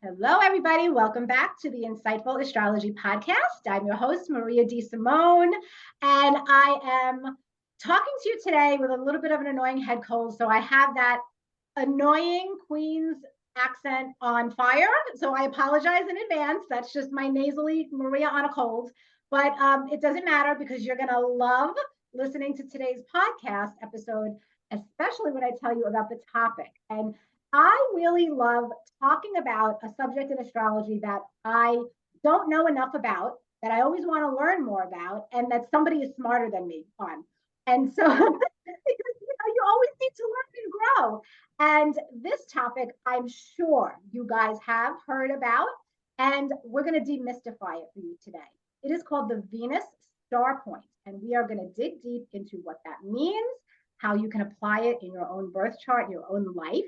Hello, everybody. Welcome back to the Insightful Astrology Podcast. I'm your host, Maria Di Simone, and I am talking to you today with a little bit of an annoying head cold. So I have that annoying Queen's accent on fire. So I apologize in advance. That's just my nasally Maria on a cold. But it doesn't matter because you're going to love listening to today's podcast episode, especially when I tell you about the topic. And I really love talking about a subject in astrology that I don't know enough about, that I always want to learn more about, and that somebody is smarter than me on. And so, because you always need to learn and grow. And this topic, I'm sure you guys have heard about, and we're going to demystify it for you today. It is called the Venus Starpoint, and we are going to dig deep into what that means, how you can apply it in your own birth chart, your own life.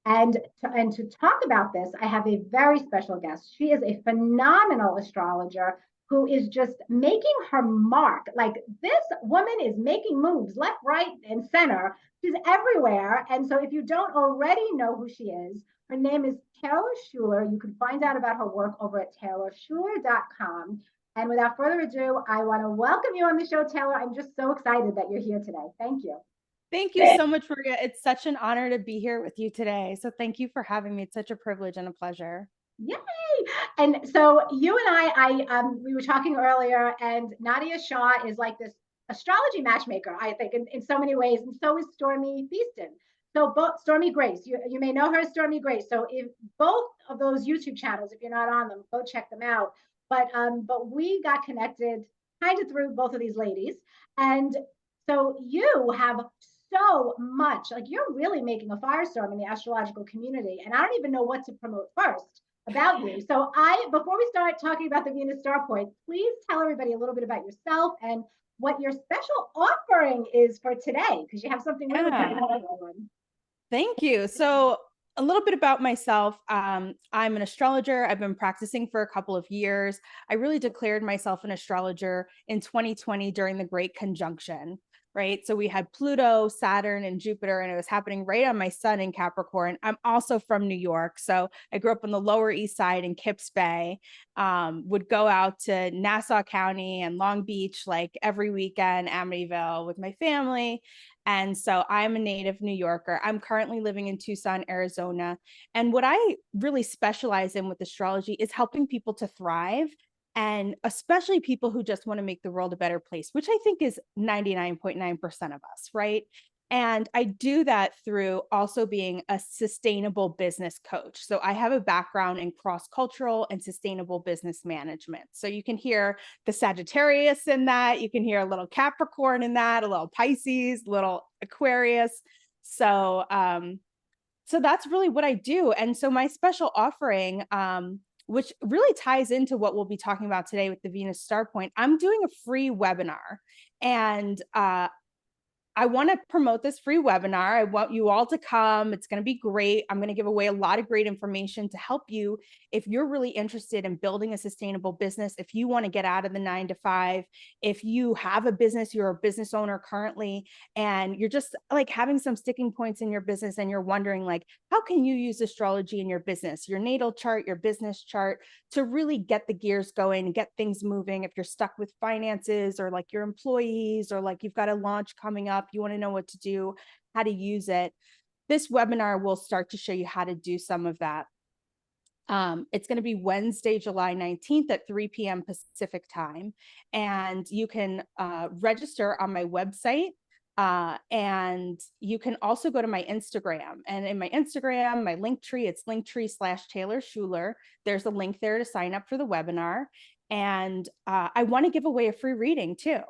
And to talk about this, I have a very special guest. She is a phenomenal astrologer who is just making her mark. Like, this woman is making moves left, right, and center. She's everywhere. And so if you don't already know who she is, her name is Taylor Shuler. You can find out about her work over at taylorshuler.com. And without further ado, I want to welcome you on the show, Taylor. I'm just so excited that you're here today. Thank you. Thank you so much, Maria. It's such an honor to be here with you today. So thank you for having me. It's such a privilege and a pleasure. Yay! And so you and we were talking earlier, and Nadia Shah is like this astrology matchmaker, I think, in so many ways, and so is Stormy Beeston. So both Stormy Grace, you may know her as Stormy Grace. So if both of those YouTube channels, if you're not on them, go check them out. But we got connected kind of through both of these ladies, and so you have so much, like, you're really making a firestorm in the astrological community, and I don't even know what to promote first about you. So before we start talking about the Venus Starpoint, please tell everybody a little bit about yourself and what your special offering is for today, because you have something really cool. Thank you. So a little bit about myself. I'm an astrologer. I've been practicing for a couple of years. I really declared myself an astrologer in 2020 during the Great Conjunction. Right. So we had Pluto, Saturn, and Jupiter, and it was happening right on my sun in Capricorn. I'm also from New York. So I grew up on the Lower East Side in Kips Bay, would go out to Nassau County and Long Beach like every weekend, Amityville with my family. And so I'm a native New Yorker. I'm currently living in Tucson, Arizona. And what I really specialize in with astrology is helping people to thrive, and especially people who just want to make the world a better place, which I think is 99.9% of us, right? And I do that through also being a sustainable business coach. So I have a background in cross-cultural and sustainable business management. So you can hear the Sagittarius in that, you can hear a little Capricorn in that, a little Pisces, a little Aquarius. So that's really what I do. And so my special offering, which really ties into what we'll be talking about today with the Venus Starpoint, I'm doing a free webinar, and I want to promote this free webinar. I want you all to come. It's going to be great. I'm going to give away a lot of great information to help you if you're really interested in building a sustainable business, if you want to get out of the 9-to-5, if you have a business, you're a business owner currently, and you're just like having some sticking points in your business and you're wondering, like, how can you use astrology in your business, your natal chart, your business chart, to really get the gears going and get things moving. If you're stuck with finances, or like your employees, or like you've got a launch coming up, you want to know what to do, how to use it, this webinar will start to show you how to do some of that. It's going to be Wednesday, July 19th at 3 p.m. Pacific time. And you can register on my website. And you can also go to my Instagram, and in my Instagram, my link tree, it's linktree/Taylor Shuler. There's a link there to sign up for the webinar. And I want to give away a free reading too.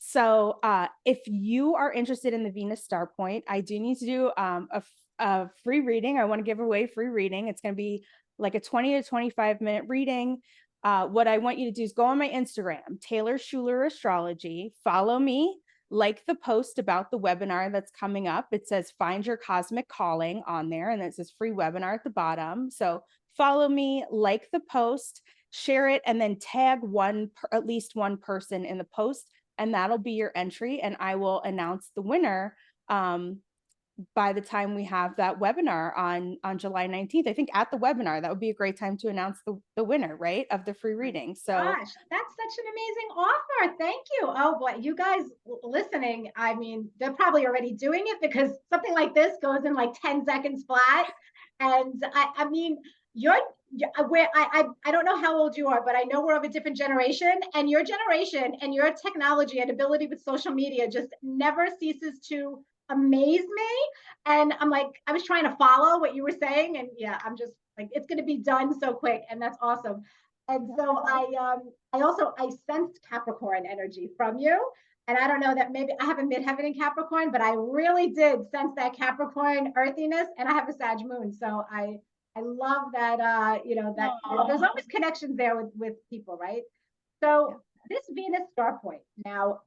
So if you are interested in the Venus Starpoint, I do need to do a free reading. I want to give away a free reading. It's going to be like a 20 to 25 minute reading. What I want you to do is go on my Instagram, Taylor Shuler Astrology, follow me, like the post about the webinar that's coming up. It says find your cosmic calling on there, and it says free webinar at the bottom. So follow me, like the post, share it, and then tag at least one person in the post, and that'll be your entry. And I will announce the winner by the time we have that webinar on July 19th. I think at the webinar, that would be a great time to announce the winner, right, of the free reading. So gosh, that's such an amazing offer. Thank you. Oh boy, you guys listening, I mean, they're probably already doing it because something like this goes in like 10 seconds flat. And I mean, you're where I don't know how old you are, but I know we're of a different generation, and your generation and your technology and ability with social media just never ceases to amaze me. And I'm like, I was trying to follow what you were saying, and yeah, I'm just like, it's going to be done so quick, and that's awesome. And so I sensed Capricorn energy from you. And I don't know that maybe I have a midheaven in Capricorn, but I really did sense that Capricorn earthiness, and I have a Sag moon. So I love that that there's always connections there with people, right? So this Venus star point. Now,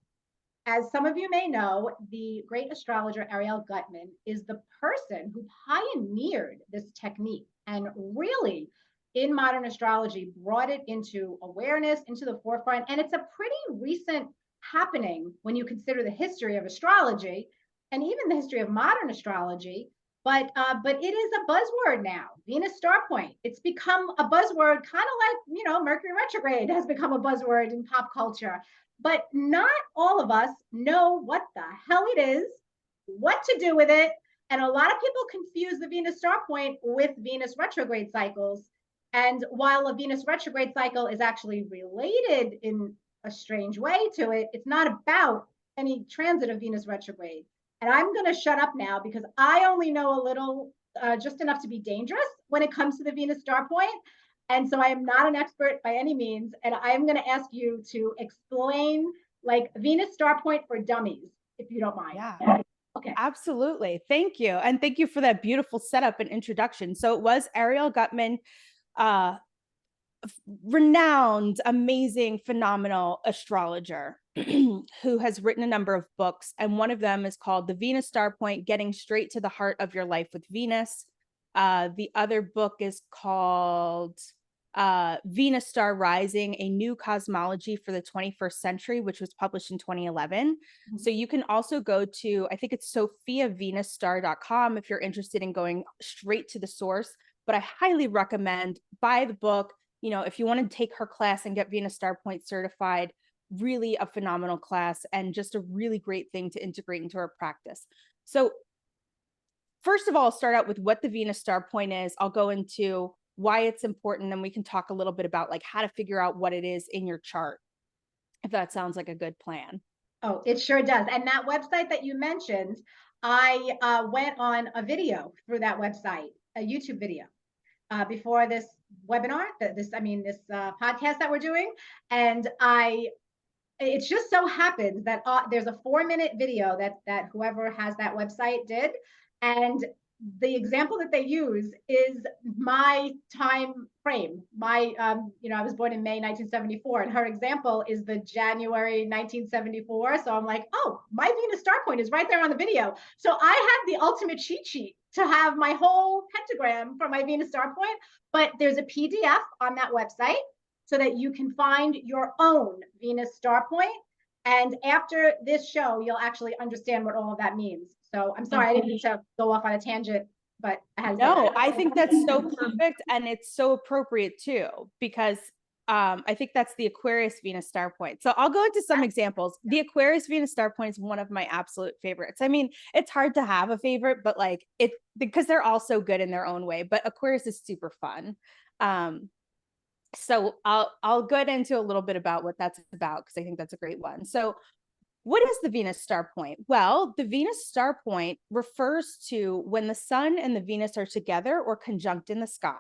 as some of you may know, the great astrologer Ariel Gutman is the person who pioneered this technique and really in modern astrology brought it into awareness, into the forefront. And it's a pretty recent happening when you consider the history of astrology and even the history of modern astrology. But it is a buzzword now. Venus star point. It's become a buzzword, kind of like Mercury retrograde has become a buzzword in pop culture. But not all of us know what the hell it is, what to do with it, and a lot of people confuse the Venus star point with Venus retrograde cycles. And while a Venus retrograde cycle is actually related in a strange way to it, it's not about any transit of Venus retrograde. And I'm going to shut up now because I only know a little, just enough to be dangerous when it comes to the Venus star point. And so I am not an expert by any means. And I am going to ask you to explain like Venus star point for dummies, if you don't mind. Yeah. Okay. Absolutely. Thank you. And thank you for that beautiful setup and introduction. So it was Ariel Gutman, renowned, amazing, phenomenal astrologer who has written a number of books. And one of them is called The Venus Star Point, Getting Straight to the Heart of Your Life with Venus. The other book is called Venus Star Rising, A New Cosmology for the 21st Century, which was published in 2011. Mm-hmm. So you can also go to, I think it's sophiavenusstar.com if you're interested in going straight to the source. But I highly recommend buy the book. If you want to take her class and get Venus Star Point certified, really a phenomenal class and just a really great thing to integrate into our practice. So first of all, I'll start out with what the Venus Star Point is. I'll go into why it's important, and we can talk a little bit about like how to figure out what it is in your chart, if that sounds like a good plan. Oh, it sure does. And that website that you mentioned, I went on a video through that website, a YouTube video, before this webinar, this podcast that we're doing. And it just so happens that there's a 4-minute video that whoever has that website did. And the example that they use is my time frame. I was born in May 1974, and her example is the January 1974. So I'm like, oh, my Venus star point is right there on the video. So I had the ultimate cheat sheet to have my whole pentagram for my Venus star point, but there's a PDF on that website so that you can find your own Venus star point. And after this show, you'll actually understand what all of that means. So I'm sorry, I didn't need to go off on a tangent, but I think that's so perfect. And it's so appropriate too, because I think that's the Aquarius Venus star point. So I'll go into some examples. The Aquarius Venus star point is one of my absolute favorites. I mean, it's hard to have a favorite, but like because they're all so good in their own way, but Aquarius is super fun. So I'll get into a little bit about what that's about, because I think that's a great one. So what is the Venus star point? Well, the Venus star point refers to when the sun and the Venus are together or conjunct in the sky.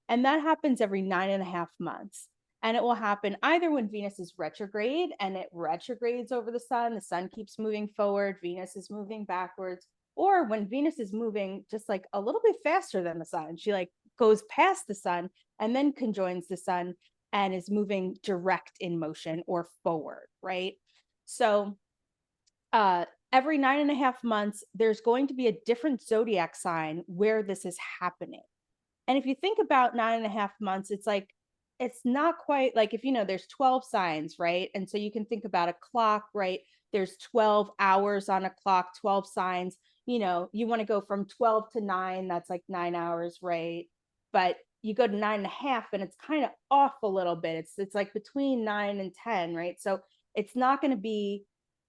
And that happens every 9.5 months. And it will happen either when Venus is retrograde and it retrogrades over the sun keeps moving forward, Venus is moving backwards, or when Venus is moving just like a little bit faster than the sun. She like goes past the sun and then conjoins the sun and is moving direct in motion or forward, right? So every 9.5 months, there's going to be a different zodiac sign where this is happening. And if you think about 9.5 months, it's like, it's not quite like if, there's 12 signs, right? And so you can think about a clock, right? There's 12 hours on a clock, 12 signs. you want to go from 12 to 9, that's like 9 hours, right? But you go to 9.5 and it's kind of off a little bit. It's like between 9 and 10, right? So it's not going to be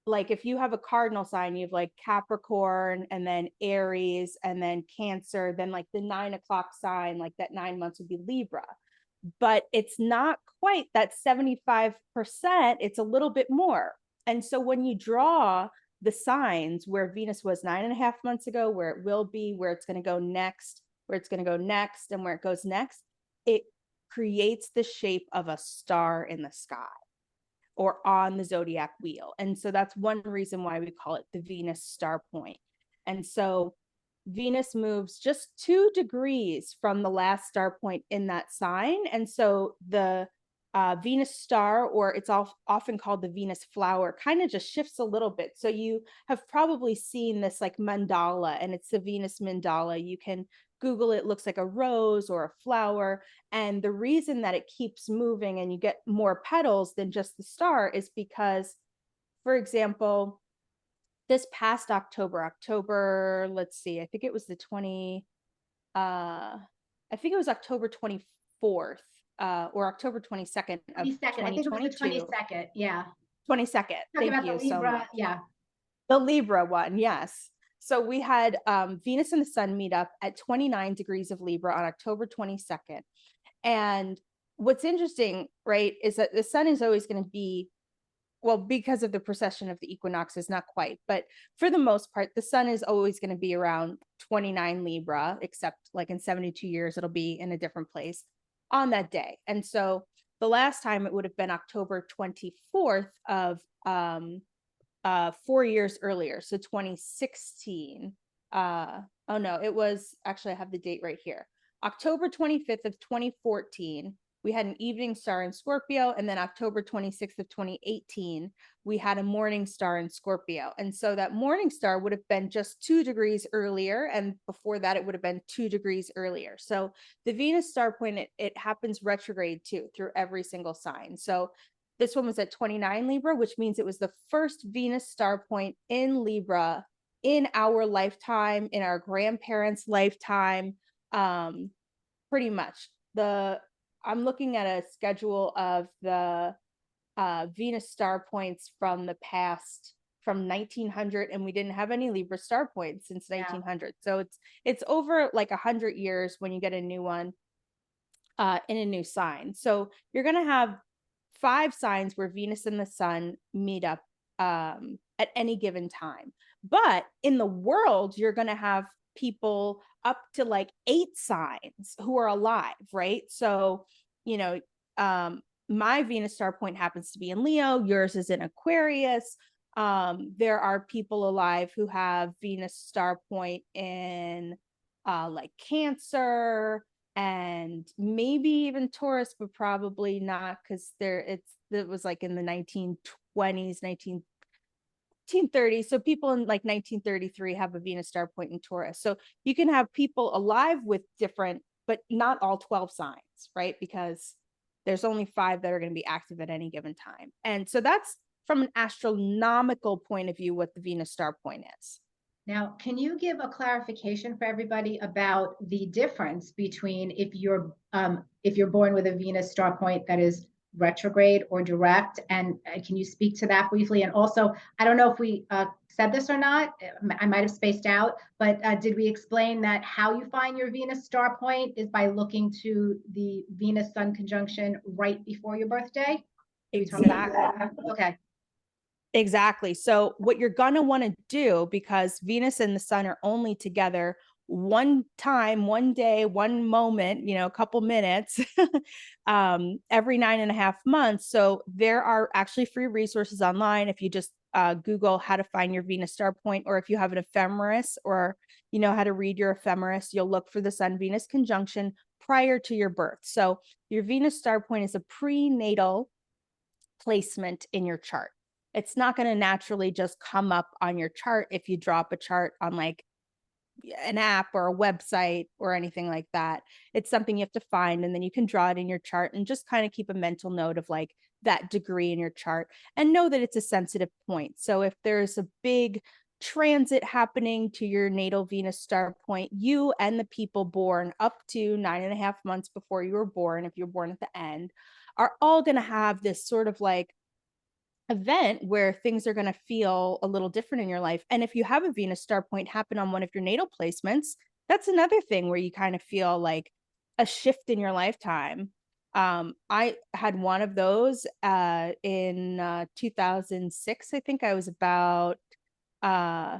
like if you have a cardinal sign, you have like Capricorn and then Aries and then Cancer, then like the 9 o'clock sign, like that 9 months would be Libra. But it's not quite that 75%, it's a little bit more. And so when you draw the signs where Venus was 9.5 months ago, where it will be, where it's going to go next, where it's going to go next, and where it goes next, it creates the shape of a star in the sky or on the zodiac wheel. And so that's one reason why we call it the Venus star point. And so Venus moves just 2 degrees from the last star point in that sign. And so the Venus star, or it's often called the Venus flower, kind of just shifts a little bit. So you have probably seen this like mandala, and it's the Venus mandala. You can Google it, looks like a rose or a flower. And the reason that it keeps moving and you get more petals than just the star is because, for example, this past October, let's see, I think it was October 24th, or October 22nd of 22nd. I think it was the 2022. 22nd. Yeah. 22nd. Thank you so much. Yeah. The Libra one, yes. So we had Venus and the Sun meet up at 29 degrees of Libra on October 22nd. And what's interesting, right, is that the Sun is always going to be, well, because of the precession of the equinoxes, not quite, but for the most part, the Sun is always going to be around 29 Libra, except like in 72 years, it'll be in a different place on that day. And so the last time it would have been October 24th of 4 years earlier. So 2016. Oh no, it was actually, I have the date right here. October 25th of 2014, we had an evening star in Scorpio, and then October 26th of 2018, we had a morning star in Scorpio. And so that morning star would have been just 2 degrees earlier, and before that it would have been 2 degrees earlier. So the Venus star point, it happens retrograde too through every single sign. So this one was at 29 Libra, which means it was the first Venus star point in Libra in our lifetime, in our grandparents' lifetime. Pretty much. I'm looking at a schedule of the Venus star points from the past, from 1900, and we didn't have any Libra star points since 1900. So it's over like 100 years when you get a new one in a new sign. So you're going to have 5 signs where Venus and the Sun meet up at any given time. But in the world, you're going to have people up to like 8 signs who are alive, right? So, my Venus star point happens to be in Leo, yours is in Aquarius. There are people alive who have Venus star point in like Cancer and maybe even Taurus, but probably not, because it was like in the 1920s, 1930s. So people in like 1933 have a Venus star point in Taurus. So you can have people alive with different, but not all 12 signs, right? Because there's only 5 that are going to be active at any given time. And so that's from an astronomical point of view what the Venus star point is. Now, can you give a clarification for everybody about the difference between if you're born with a Venus star point that is retrograde or direct, and can you speak to that briefly? And also, I don't know if we said this or not, I might have spaced out, but did we explain that how you find your Venus star point is by looking to the Venus Sun conjunction right before your birthday? Exactly. Okay. Exactly. So what you're going to want to do, because Venus and the Sun are only together one time, one day, one moment, a couple minutes, every 9.5 months. So there are actually free resources online. If you just Google how to find your Venus star point, or if you have an ephemeris, or you know how to read your ephemeris, you'll look for the Sun Venus conjunction prior to your birth. So your Venus star point is a prenatal placement in your chart. It's not going to naturally just come up on your chart if you drop a chart on like an app or a website or anything like that. It's something you have to find, and then you can draw it in your chart and just kind of keep a mental note of like that degree in your chart, and know that it's a sensitive point. So if there's a big transit happening to your natal Venus star point, you and the people born up to 9.5 months before you were born, if you're born at the end, are all going to have this sort of like event where things are going to feel a little different in your life. And if you have a Venus star point happen on one of your natal placements, that's another thing where you kind of feel like a shift in your lifetime. I had one of those in 2006. I think I was about yeah,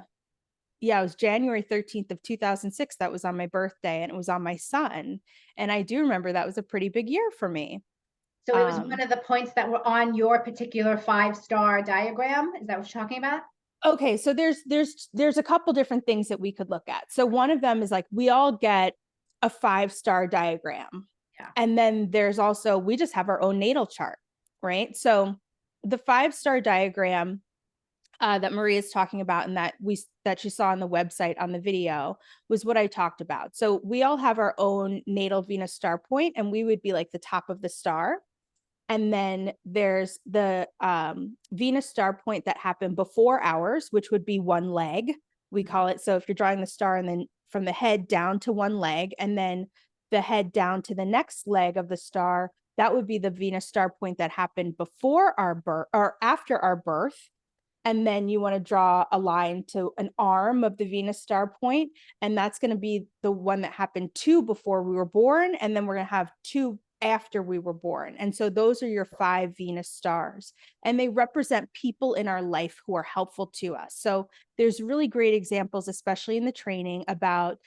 it was January 13th of 2006. That was on my birthday, and it was on my son. And I do remember that was a pretty big year for me. So it was one of the points that were on your particular 5-star diagram. Is that what you're talking about? Okay, so there's a couple different things that we could look at. So one of them is like we all get a 5-star diagram. Yeah. And then there's also we just have our own natal chart, right? So the 5-star diagram that Maria is talking about and that she saw on the website on the video was what I talked about. So we all have our own natal Venus star point, and we would be like the top of the star. And then there's the Venus star point that happened before ours, which would be one leg. We call it. So if you're drawing the star and then from the head down to one leg, and then the head down to the next leg of the star, that would be the Venus star point that happened before our birth or after our birth. And then you want to draw a line to an arm of the Venus star point, and that's going to be the one that happened 2 before we were born, and then we're going to have 2 after we were born. And so those are your 5 Venus stars, and they represent people in our life who are helpful to us. So there's really great examples, especially in the training, about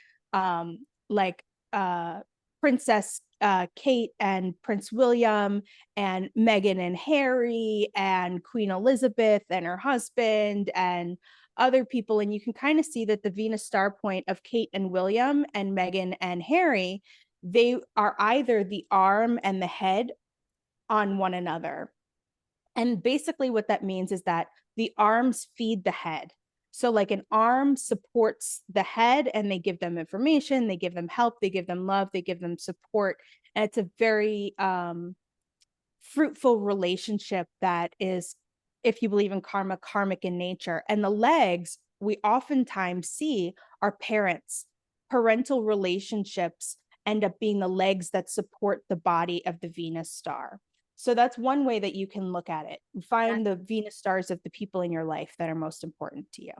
like Princess Kate and Prince William and Meghan and Harry and Queen Elizabeth and her husband and other people. And you can kind of see that the Venus star point of Kate and William and Meghan and Harry, they are either the arm and the head on one another. And basically what that means is that the arms feed the head. So like an arm supports the head, and they give them information, they give them help, they give them love, they give them support. And it's a very fruitful relationship that is, if you believe in karma, karmic in nature. And the legs we oftentimes see are parents. Parental relationships end up being the legs that support the body of the Venus star. So that's one way that you can look at it. Find the Venus stars of the people in your life that are most important to you.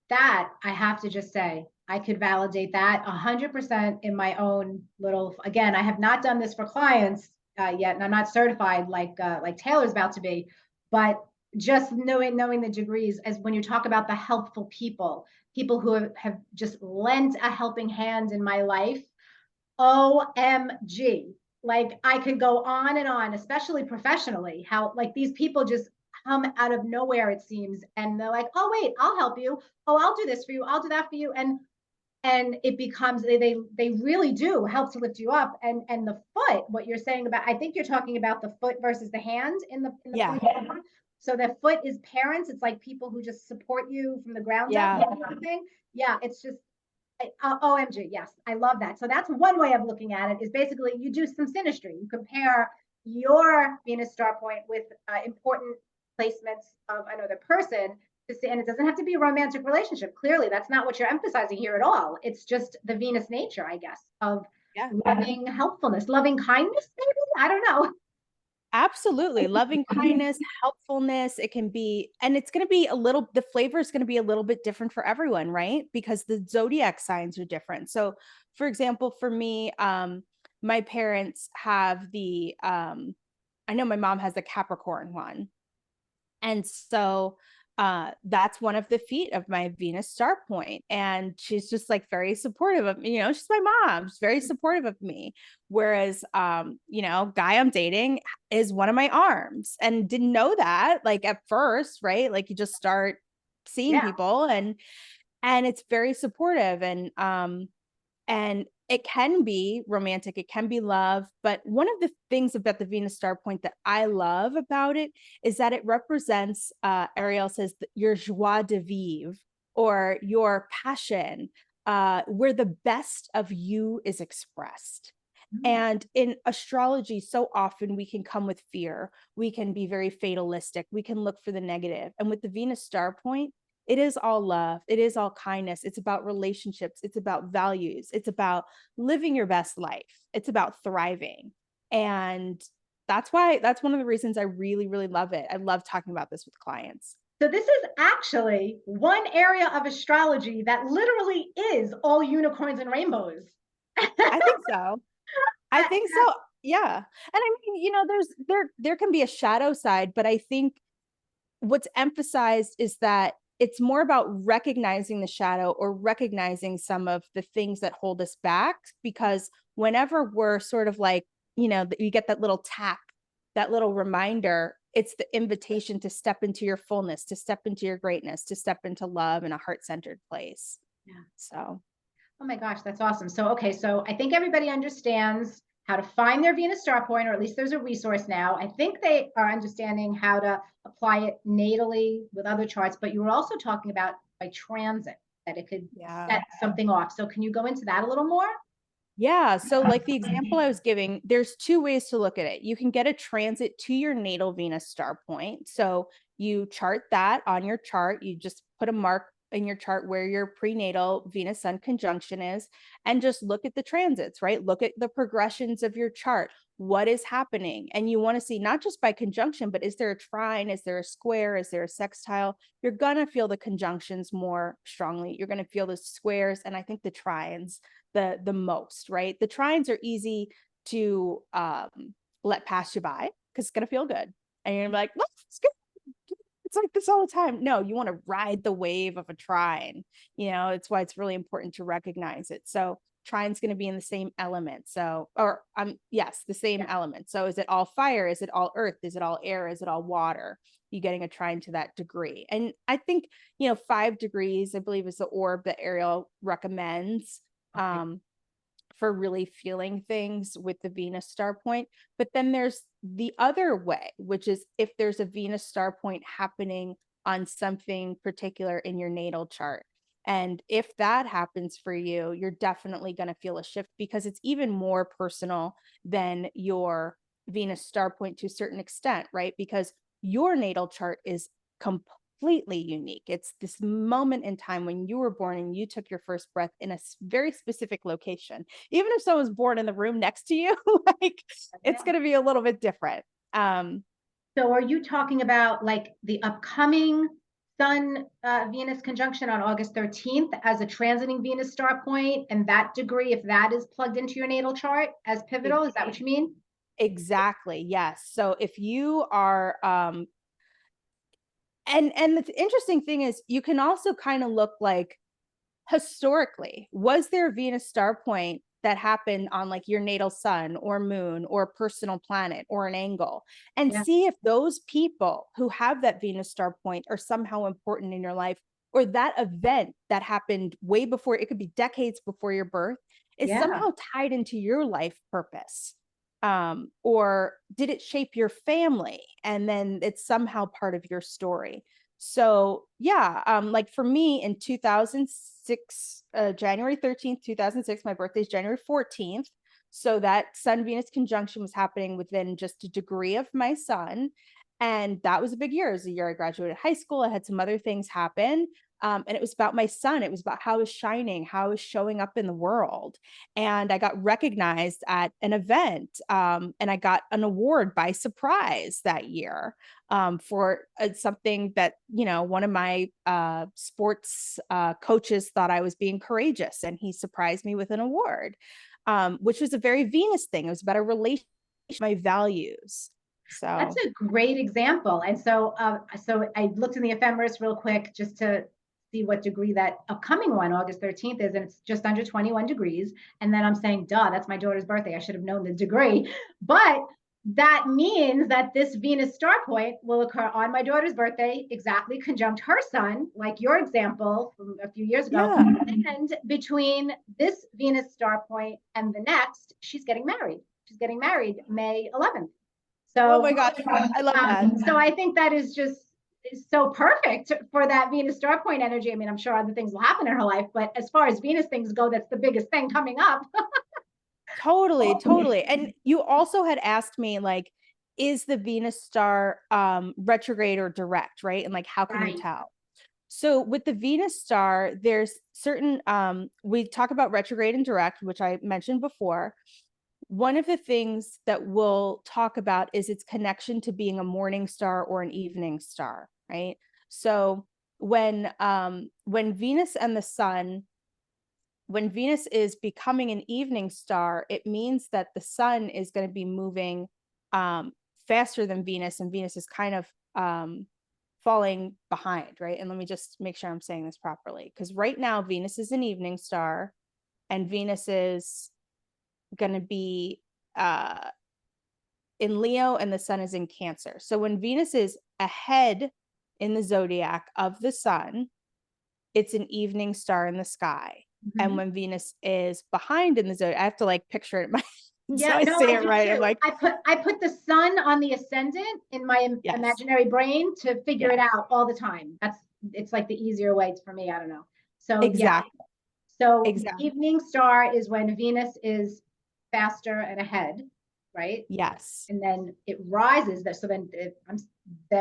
That I have to just say, I could validate that 100% in my own little. Again, I have not done this for clients yet, and I'm not certified like Taylor's about to be. But just knowing the degrees, as when you talk about the helpful people who have just lent a helping hand in my life. OMG. Like I could go on and on, especially professionally, how like these people just come out of nowhere, it seems. And they're like, oh, wait, I'll help you. Oh, I'll do this for you. I'll do that for you. And it becomes they really do help to lift you up. And the foot, what you're saying about, I think you're talking about the foot versus the hand in the Yeah. So the foot is parents. It's like people who just support you from the ground Yeah. up. Yeah, it's just OMG, yes, I love that. So that's one way of looking at it is basically you do some synastry. You compare your Venus star point with important placements of another person to see, and it doesn't have to be a romantic relationship. Clearly, that's not what you're emphasizing here at all. It's just the Venus nature, I guess, of loving helpfulness, loving kindness, maybe? I don't know. Absolutely. Loving kindness, helpfulness. It can be, and it's going to be the flavor is going to be a little bit different for everyone, right? Because the zodiac signs are different. So, for example, for me, my parents have I know my mom has the Capricorn one. And so that's one of the feet of my Venus star point. And she's just like very supportive of me. She's my mom. She's very supportive of me. Whereas, guy I'm dating is one of my arms, and didn't know that like at first, right? Like you just start seeing people and it's very supportive. And it can be romantic, it can be love. But one of the things about the Venus star point that I love about it is that it represents, Ariel says, your joie de vivre, or your passion, where the best of you is expressed. And in astrology, so often we can come with fear. We can be very fatalistic. We can look for the negative. And with the Venus star point, It is all love. It is all kindness. It's about relationships. It's about values. It's about living your best life. It's about thriving. And that's one of the reasons I really, really love it. I love talking about this with clients. So this is actually one area of astrology that literally is all unicorns and rainbows. I think so. I think so. Yeah. And I mean, there can be a shadow side, but I think what's emphasized is that it's more about recognizing the shadow or recognizing some of the things that hold us back, because whenever we're sort of like, you get that little tap, that little reminder, it's the invitation to step into your fullness, to step into your greatness, to step into love in a heart-centered place. Yeah. So Oh my gosh, that's awesome. So, okay, so I think everybody understands how to find their Venus star point, or at least there's a resource now. I think they are understanding how to apply it natally with other charts, but you were also talking about by transit, that it could yeah. set something off. So can you go into that a little more? Yeah. So, like the example I was giving, there's two ways to look at it. You can get a transit to your natal Venus star point. So, you chart that on your chart. You just put a mark in your chart where your prenatal Venus Sun conjunction is, and just look at the transits, right? Look at the progressions of your chart. What is happening? And you want to see not just by conjunction, but is there a trine? Is there a square? Is there a sextile? You're going to feel the conjunctions more strongly. You're going to feel the squares, and I think the trines the most, right? The trines are easy to let pass you by because it's gonna feel good, and you're like, well, it's good. It's like this all the time. No, you want to ride the wave of a trine. It's why it's really important to recognize it. So trine's going to be in the same element. So, or yes, the same element. So is it all fire? Is it all earth? Is it all air? Is it all water? You getting a trine to that degree. And I think, 5 degrees, I believe, is the orb that Ariel recommends. For really feeling things with the Venus star point. But then there's the other way, which is if there's a Venus star point happening on something particular in your natal chart. And if that happens for you, you're definitely going to feel a shift, because it's even more personal than your Venus star point to a certain extent, right? Because your natal chart is completely unique. It's this moment in time when you were born and you took your first breath in a very specific location. Even if someone's born in the room next to you, like it's going to be a little bit different. So are you talking about like the upcoming Sun Venus conjunction on August 13th as a transiting Venus star point, and that degree, if that is plugged into your natal chart as pivotal, is that what you mean? Exactly. Yes. So if you are and the interesting thing is you can also kind of look like, historically, was there a Venus star point that happened on like your natal sun or moon or personal planet or an angle, and see if those people who have that Venus star point are somehow important in your life, or that event that happened way before, it could be decades before your birth, is somehow tied into your life purpose. Or did it shape your family and then it's somehow part of your story? So yeah, like for me in 2006, January 13th, 2006, my birthday is January 14th. So that Sun Venus conjunction was happening within just a degree of my sun. And that was a big year. It was a year I graduated high school. I had some other things happen. And it was about my son. It was about how I was shining, how I was showing up in the world. And I got recognized at an event, and I got an award by surprise that year, for something that, one of my sports coaches thought I was being courageous, and he surprised me with an award, which was a very Venus thing. It was about a relationship, my values. So that's a great example. And so, so I looked in the ephemeris real quick just to see what degree that upcoming one, August 13th, is, and it's just under 21 degrees. And then I'm saying, duh, that's my daughter's birthday. I should have known the degree. But that means that this Venus star point will occur on my daughter's birthday, exactly conjunct her sun, like your example from a few years ago. yeah. And between this Venus star point and the next, she's getting married. She's getting married May 11th. So, Oh my gosh, I love that. So I think that is just so perfect for that Venus star point energy. I mean, I'm sure other things will happen in her life, but as far as Venus things go, that's the biggest thing coming up. Totally, totally. And you also had asked me, like, is the Venus star retrograde or direct, right? And like, how can you tell? So with the Venus star, there's certain, we talk about retrograde and direct, which I mentioned before. One of the things that we'll talk about is its connection to being a morning star or an evening star, right? So when Venus and the sun, when Venus is becoming an evening star, it means that the sun is going to be moving faster than Venus, and Venus is kind of falling behind, right? And let me just make sure I'm saying this properly, because right now Venus is an evening star, and Venus is going to be in Leo, and the sun is in Cancer. So when Venus is ahead in the zodiac of the sun, it's an evening star in the sky. And when Venus is behind in the zodiac, I have to like picture it in my Yeah, so I no, say I it do right. too. I'm like, I put the sun on the ascendant in my yes, imaginary brain to figure it yes, out all the time. It's like the easier way for me. I don't know. So yeah, exactly, so the exactly. evening star is when Venus is faster and ahead, right? Yes, And then it rises. So then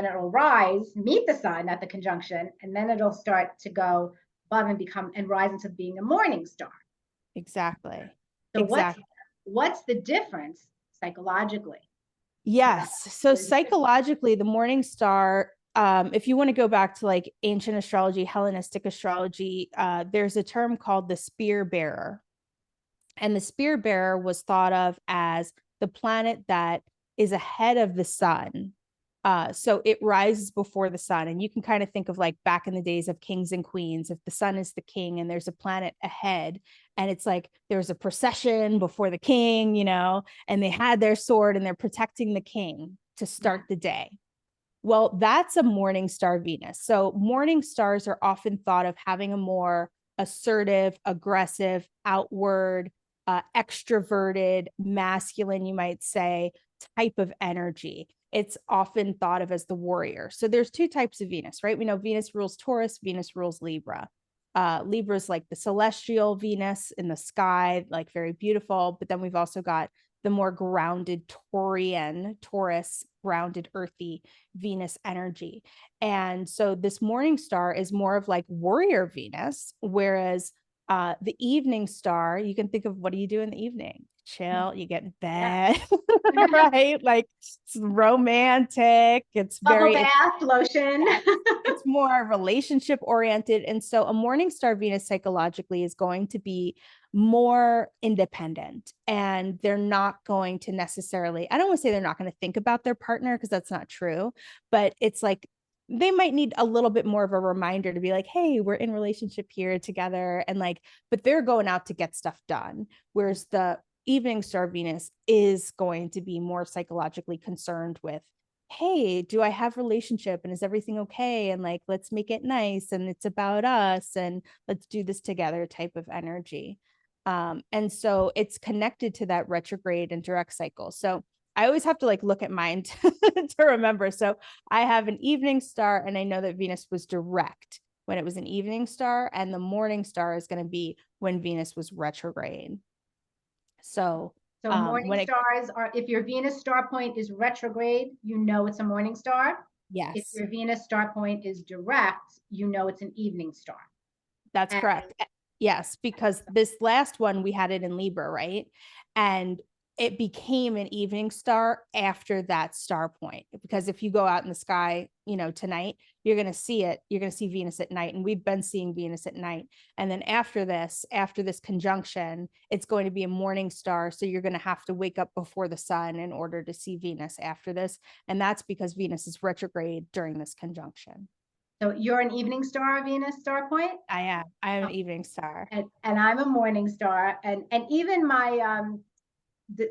it'll rise, meet the sun at the conjunction, and then it'll start to go above and become and rise into being a morning star. exactly. So Exactly. what's the difference psychologically? Yes. So psychologically, the morning star, if you want to go back to like ancient astrology, Hellenistic astrology, there's a term called the spear bearer. And the spear bearer was thought of as the planet that is ahead of the sun. So it rises before the sun. And you can kind of think of like back in the days of kings and queens, if the sun is the king and there's a planet ahead, and it's like there's a procession before the king, and they had their sword and they're protecting the king to start the day. Well, that's a morning star Venus. So morning stars are often thought of having a more assertive, aggressive, outward, extroverted, masculine, you might say, type of energy. It's often thought of as the warrior. So there's two types of Venus, right? We know Venus rules Taurus, Venus rules Libra. Libra is like the celestial Venus in the sky, like very beautiful. But then we've also got the more grounded Taurus, grounded, earthy Venus energy. And so this morning star is more of like warrior Venus, whereas the evening star, you can think of, what do you do in the evening? Chill, you get in bed, Yeah. right? Like it's romantic. It's Bubble very, bath, lotion. it's more relationship oriented. And so a morning star Venus psychologically is going to be more independent, and they're not going to necessarily, I don't want to say they're not going to think about their partner, because that's not true, but it's like they might need a little bit more of a reminder to be like, hey, we're in relationship here together, and like, but they're going out to get stuff done. Whereas the evening star Venus is going to be more psychologically concerned with, hey, do I have relationship, and is everything okay, and like, let's make it nice, and it's about us, and let's do this together type of energy. And so it's connected to that retrograde and direct cycle. So I always have to like look at mine to remember. So I have an evening star, and I know that Venus was direct when it was an evening star, and the morning star is going to be when Venus was retrograde. So So morning stars are, if your Venus star point is retrograde, you know it's a morning star. If yes, your Venus star point is direct, you know it's an evening star. that's And correct. Yes, because this last one we had it in Libra, right? And it became an evening star after that star point. Because if you go out in the sky, tonight, you're going to see it. You're going to see Venus at night. And we've been seeing Venus at night. And then after this conjunction, it's going to be a morning star. So you're going to have to wake up before the sun in order to see Venus after this. And that's because Venus is retrograde during this conjunction. so you're an evening star, Venus star point? I am. I am an evening star. And I'm a morning star. And even my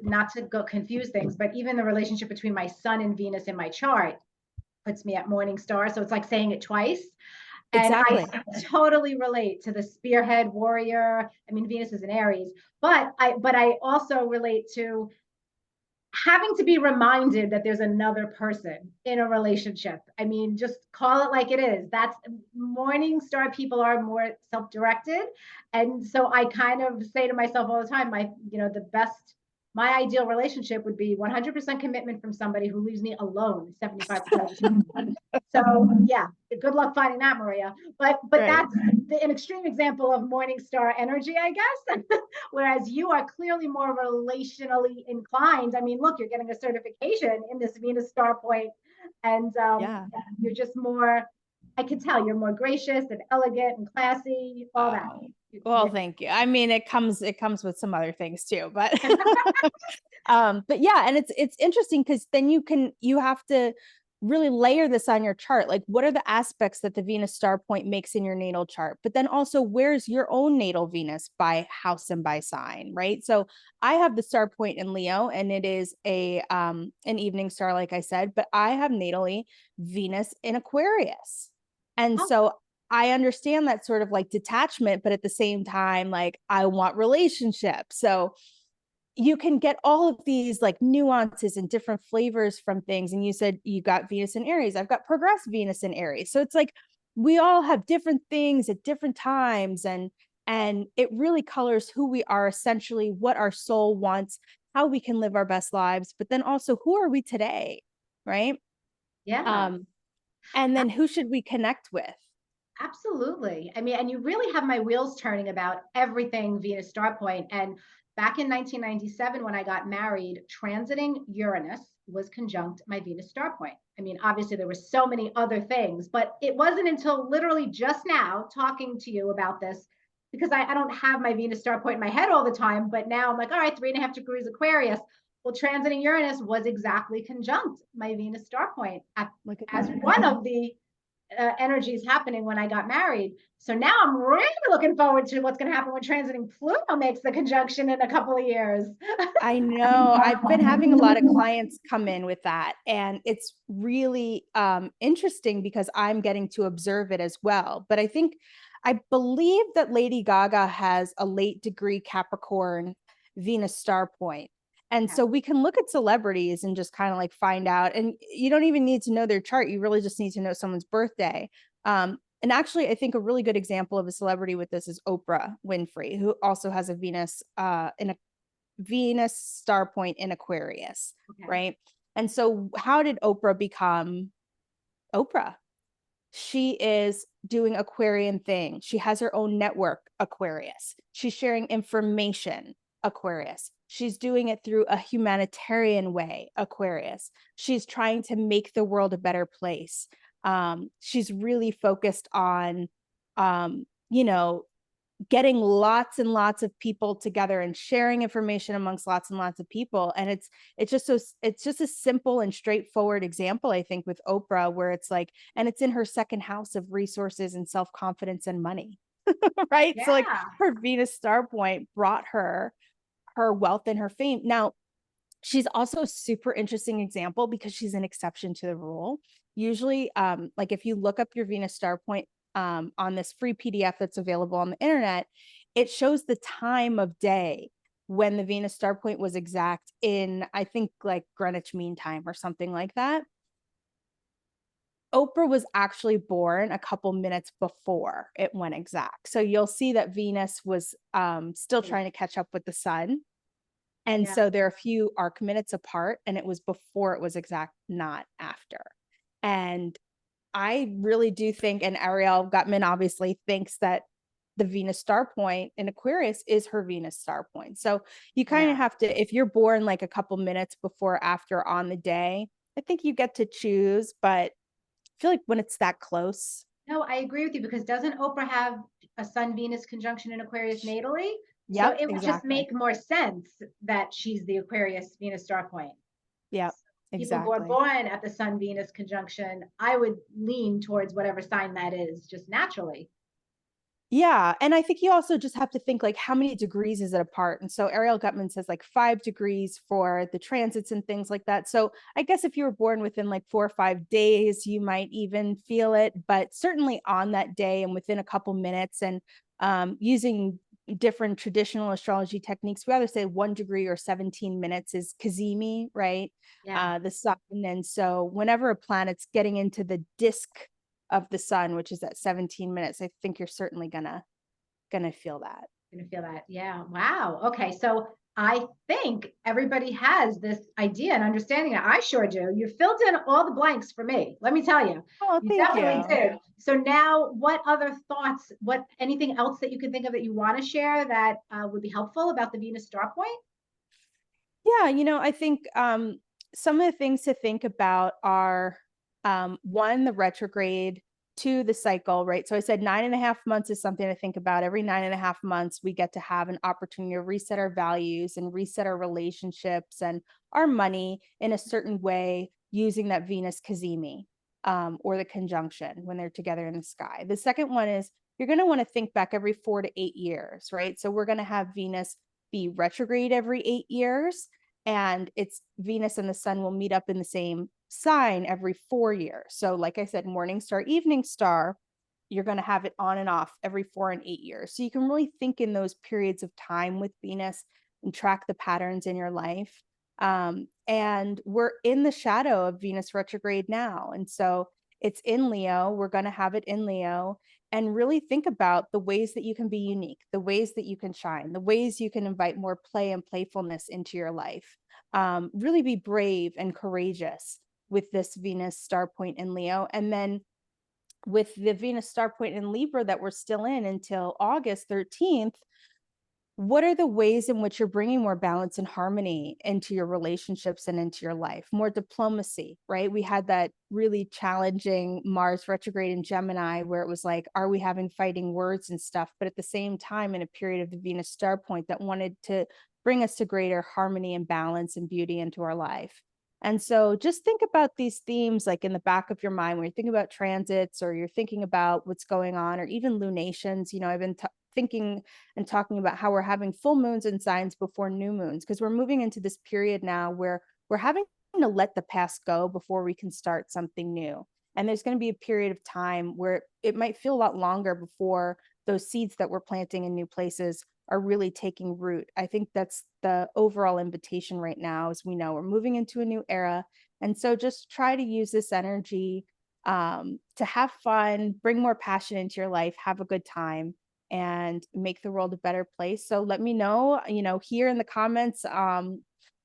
not to go confuse things, but even the relationship between my sun and Venus in my chart puts me at morning star. So it's like saying it twice. And Exactly. I totally relate to the spearhead warrior. I mean, Venus is in Aries, but I also relate to having to be reminded that there's another person in a relationship. I mean, just call it like it is. That's morning star people are more self-directed. And so I kind of say to myself all the time, the best my ideal relationship would be 100% commitment from somebody who leaves me alone 75% of the time. So yeah, good luck finding that, Maria. But Right. that's an extreme example of morning star energy, I guess. Whereas you are clearly more relationally inclined. I mean, look, you're getting a certification in this Venus Starpoint, and Yeah. you're just more. I can tell you're more gracious and elegant and classy, all that. Well, thank you. I mean, it comes with some other things too, but but yeah, and it's interesting because then you have to really layer this on your chart. Like, what are the aspects that the Venus star point makes in your natal chart? But then also, where's your own natal Venus by house and by sign, right? So I have the star point in Leo, and it is an evening star, like I said, but I have natally Venus in Aquarius. And so I understand that sort of like detachment, but at the same time, like I want relationships. So you can get all of these like nuances and different flavors from things. And you said you got Venus in Aries. I've got progressed Venus in Aries. So it's like we all have different things at different times, and it really colors who we are, essentially what our soul wants, how we can live our best lives, but then also who are we today, right? Yeah. And then who should we connect with? Absolutely. I mean, and you really have my wheels turning about everything Venus Star Point. And back in 1997, when I got married, transiting Uranus was conjunct my Venus Star Point. I mean, obviously, there were so many other things, but it wasn't until literally just now talking to you about this, because I don't have my Venus Star Point in my head all the time. But now I'm like, all right, 3.5 degrees Aquarius. Well, transiting Uranus was exactly conjunct my Venus Star Point as one of the energies happening when I got married. So now I'm really looking forward to what's going to happen when transiting Pluto makes the conjunction in a couple of years. I know. I've been having a lot of clients come in with that, and it's really interesting because I'm getting to observe it as well. But I believe that Lady Gaga has a late degree Capricorn Venus star point. And so we can look at celebrities and just kind of like find out, and you don't even need to know their chart. You really just need to know someone's birthday. And actually, I think a really good example of a celebrity with this is Oprah Winfrey, who also has a Venus in a Venus star point in Aquarius, right? And so how did Oprah become Oprah? She is doing Aquarian thing. She has her own network, Aquarius. She's sharing information, Aquarius. She's doing it through a humanitarian way, Aquarius. She's trying to make the world a better place. She's really focused on, you know, getting lots and lots of people together and sharing information amongst lots and lots of people. And it's just a simple and straightforward example, I think, with Oprah, where it's like, and it's in her second house of resources and self-confidence and money. Right. So like her Venus star point brought her wealth and her fame. Now, she's also a super interesting example because she's an exception to the rule. Usually, like if you look up your Venus star point on this free PDF that's available on the internet, it shows the time of day when the Venus star point was exact in, I think, like Greenwich Mean Time or something like that. Oprah was actually born a couple minutes before it went exact. So you'll see that Venus was still trying to catch up with the sun. And so they're a few arc minutes apart, and it was before it was exact, not after. And I really do think, and Ariel Gutman obviously thinks, that the Venus star point in Aquarius is her Venus star point. So you kind of have to, if you're born like a couple minutes before or after on the day, I think you get to choose. But I feel like when it's that close. No, I agree with you, because doesn't Oprah have a Sun Venus conjunction in Aquarius natally? Yep, so it would just make more sense that she's the Aquarius Venus star point. Yeah, People who are born at the Sun Venus conjunction, I would lean towards whatever sign that is, just naturally. Yeah. And I think you also just have to think, like, how many degrees is it apart? And so Ariel Gutman says like 5 degrees for the transits and things like that. So I guess if you were born within like 4 or 5 days, you might even feel it, but certainly on that day and within a couple minutes, and using different traditional astrology techniques, we either say 1 degree or 17 minutes is Kazemi, right? The sun. And so whenever a planet's getting into the disk of the sun, which is at 17 minutes, I think you're certainly gonna feel that. Yeah. Wow. Okay. So I think everybody has this idea and understanding. I sure do. You filled in all the blanks for me. Let me tell you, Oh, you thank definitely you. did. So now, what other thoughts? What anything else that you can think of that you want to share that would be helpful about the Venus star point? Yeah, I think some of the things to think about are one, the retrograde, two, the cycle, right? So I said 9.5 months is something to think about. Every 9.5 months, we get to have an opportunity to reset our values and reset our relationships and our money in a certain way using that Venus cazimi or the conjunction when they're together in the sky. The second one is you're going to want to think back every 4 to 8 years, right? So we're going to have Venus be retrograde every 8 years, and it's Venus and the sun will meet up in the same sign every 4 years. So, like I said, morning star, evening star, you're going to have it on and off every 4 and 8 years. So you can really think in those periods of time with Venus and track the patterns in your life. And we're in the shadow of Venus retrograde now. And so it's in Leo. We're going to have it in Leo, and really think about the ways that you can be unique, the ways that you can shine, the ways you can invite more play and playfulness into your life. Really be brave and courageous with this Venus star point in Leo. And then with the Venus star point in Libra that we're still in until August 13th, what are the ways in which you're bringing more balance and harmony into your relationships and into your life? More diplomacy, right? We had that really challenging Mars retrograde in Gemini where it was like, are we having fighting words and stuff? But at the same time, in a period of the Venus star point that wanted to bring us to greater harmony and balance and beauty into our life. And so just think about these themes like in the back of your mind when you're thinking about transits or you're thinking about what's going on or even lunations. I've been thinking and talking about how we're having full moons and signs before new moons because we're moving into this period now where we're having to let the past go before we can start something new. And there's going to be a period of time where it might feel a lot longer before those seeds that we're planting in new places are really taking root. I think that's the overall invitation right now, as we know we're moving into a new era. And so just try to use this energy to have fun, bring more passion into your life, have a good time, and make the world a better place. So let me know, here in the comments on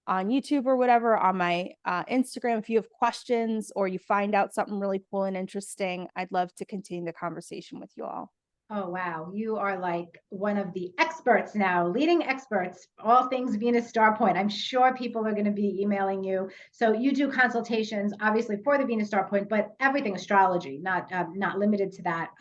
YouTube or whatever, on my Instagram, if you have questions or you find out something really cool and interesting. I'd love to continue the conversation with you all. Oh, wow. You are like one of the experts now, leading experts, all things Venus star point. I'm sure people are going to be emailing you. So you do consultations, obviously, for the Venus star point, but everything astrology, not limited to that.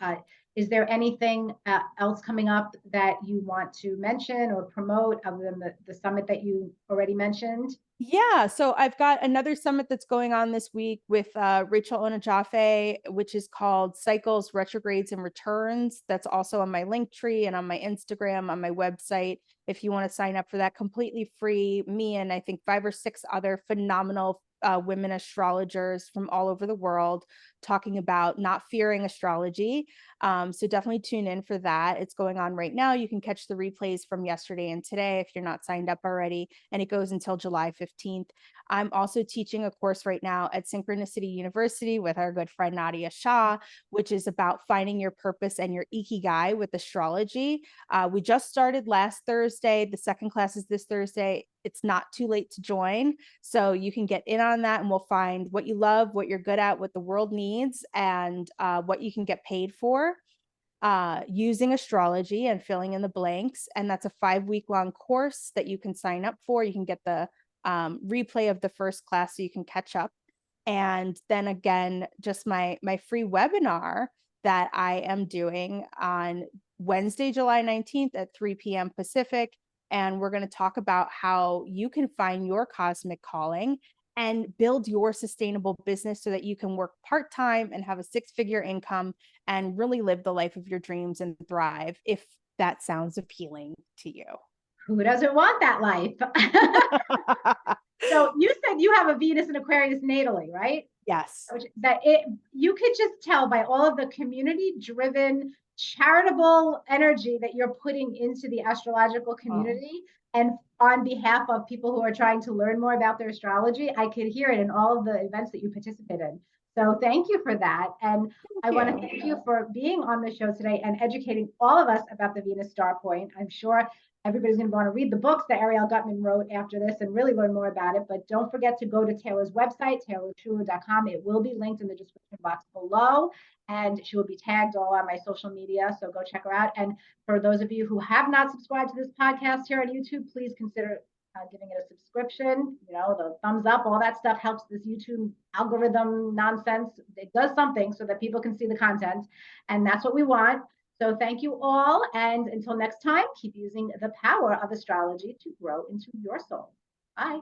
Is there anything else coming up that you want to mention or promote other than the summit that you already mentioned? Yeah, so I've got another summit that's going on this week with Rachel Onajafe, which is called Cycles, Retrogrades, and Returns. That's also on my link tree and on my Instagram, on my website. If you want to sign up for that, completely free. Me and I think 5 or 6 other phenomenal women astrologers from all over the world talking about not fearing astrology. So definitely tune in for that. It's going on right now. You can catch the replays from yesterday and today if you're not signed up already, and it goes until July 15th. I'm also teaching a course right now at Synchronicity University with our good friend Nadia Shah, which is about finding your purpose and your ikigai with astrology. We just started last Thursday. The second class is this Thursday. It's not too late to join. So you can get in on that and we'll find what you love, what you're good at, what the world needs, and what you can get paid for using astrology and filling in the blanks. And that's a 5-week long course that you can sign up for. You can get the replay of the first class so you can catch up. And then again, just my free webinar that I am doing on Wednesday, July 19th at 3 p.m. Pacific. And we're going to talk about how you can find your cosmic calling and build your sustainable business so that you can work part-time and have a 6-figure income and really live the life of your dreams and thrive, if that sounds appealing to you. Who doesn't want that life? So you said you have a Venus and Aquarius natally, right? Yes. That you could just tell by all of the community driven charitable energy that you're putting into the astrological community and on behalf of people who are trying to learn more about their astrology. I could hear it in all of the events that you participate in. So thank you for that. And I want to thank you for being on the show today and educating all of us about the Venus star point. I'm sure everybody's going to want to read the books that Ariel Gutman wrote after this and really learn more about it. But don't forget to go to Taylor's website, taylorshuler.com. It will be linked in the description box below, and she will be tagged all on my social media. So go check her out. And for those of you who have not subscribed to this podcast here on YouTube, please consider giving it a subscription. You know, the thumbs up, all that stuff helps this YouTube algorithm nonsense. It does something so that people can see the content, and that's what we want. So thank you all. And until next time, keep using the power of astrology to grow into your soul. Bye.